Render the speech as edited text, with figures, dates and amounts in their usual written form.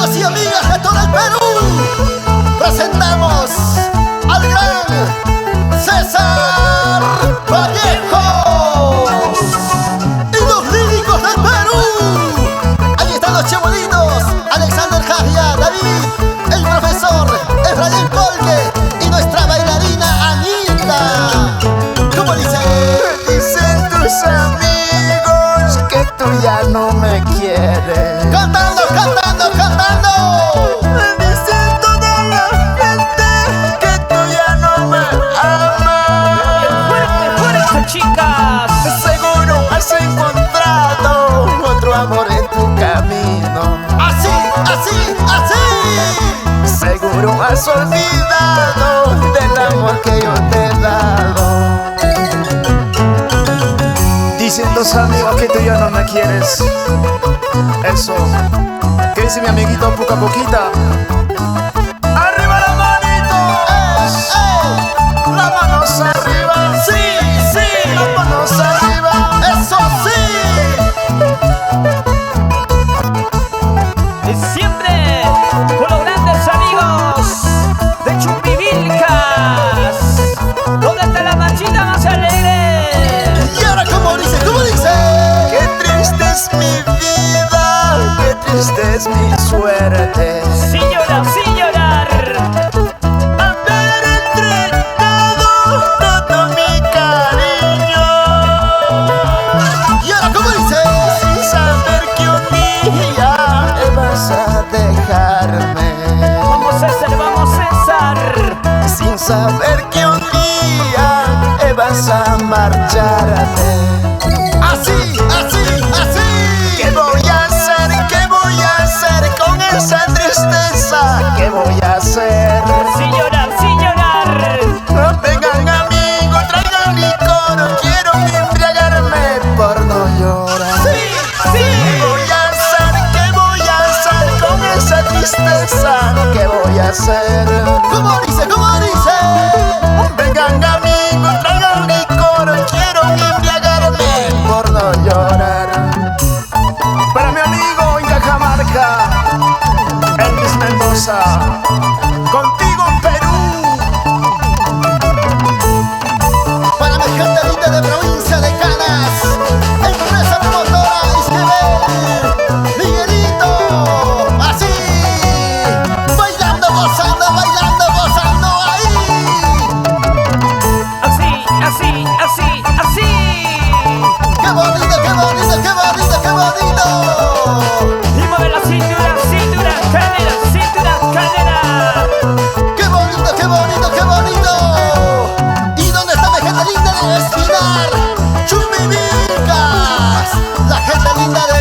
amigos y amigas de todo el Perú, presentamos al gran César Vallejo y los líricos del Perú. Ahí están los chibuelitos, Alexander Javier, David, el profesor Efraín Colque y nuestra bailarina Anita. ¿Cómo dice? Dicen tus amigos que tú ya no me quieres. Cantando, cantando, cantando. Dice toda la gente que tú ya no me amas. ¡Fuerte, fuerte, chicas! Seguro has encontrado otro amor en tu camino. Así, así, así. Seguro has olvidado del amor que yo te he dado. Dicen tus amigos que tú ya no me quieres. Eso, ¿qué dice mi amiguito Puca Poquita? ¡Arriba las manitos! ¡Las manos arriba! Sí, sí. ¡Las manos arriba! Eso sí. Y siempre con los grandes amigos de Chumbivilcas, donde está la machita más alegre. Y ahora, ¿cómo dice? ¿Cómo dice? ¡Qué triste es mi vida! ¡Qué triste es mi suerte! Sin llorar, sin llorar. Haber entregado todo mi cariño Y ahora, ¿cómo dice? sin saber que un día vas a dejarme. Vamos César, Sin saber que un día vas a marcharte. Así, así, así. ¿Qué voy a hacer? ¿Qué voy a hacer con esa tristeza? ¿Qué voy a hacer? sin llorar, sin llorar. No vengan amigos, traigan licor. Quiero embriagarme por no llorar. Sí, ¿Qué sí. voy a hacer? ¿Qué voy a hacer con esa tristeza? ¿Qué voy a hacer? ¿Cómo dice? ¿Cómo dice? Vengan amigos, traigan licor. Quiero embriagarme por no llorar. Para mi amigo en Cajamarca, Elvis Mendoza, contigo Perú. Para mi gente linda de provincia de Canas, empresa promotora Isabel, Miguelito, así, bailando, gozando ahí. Así. ¡Qué bonito, qué bonito, qué bonito, qué bonito! Y mueve la cintura, cadera. ¡Qué bonito, qué bonito, qué bonito! ¿Y dónde está mi gente linda de Espinar? ¡Chumbivilcas! La gente linda de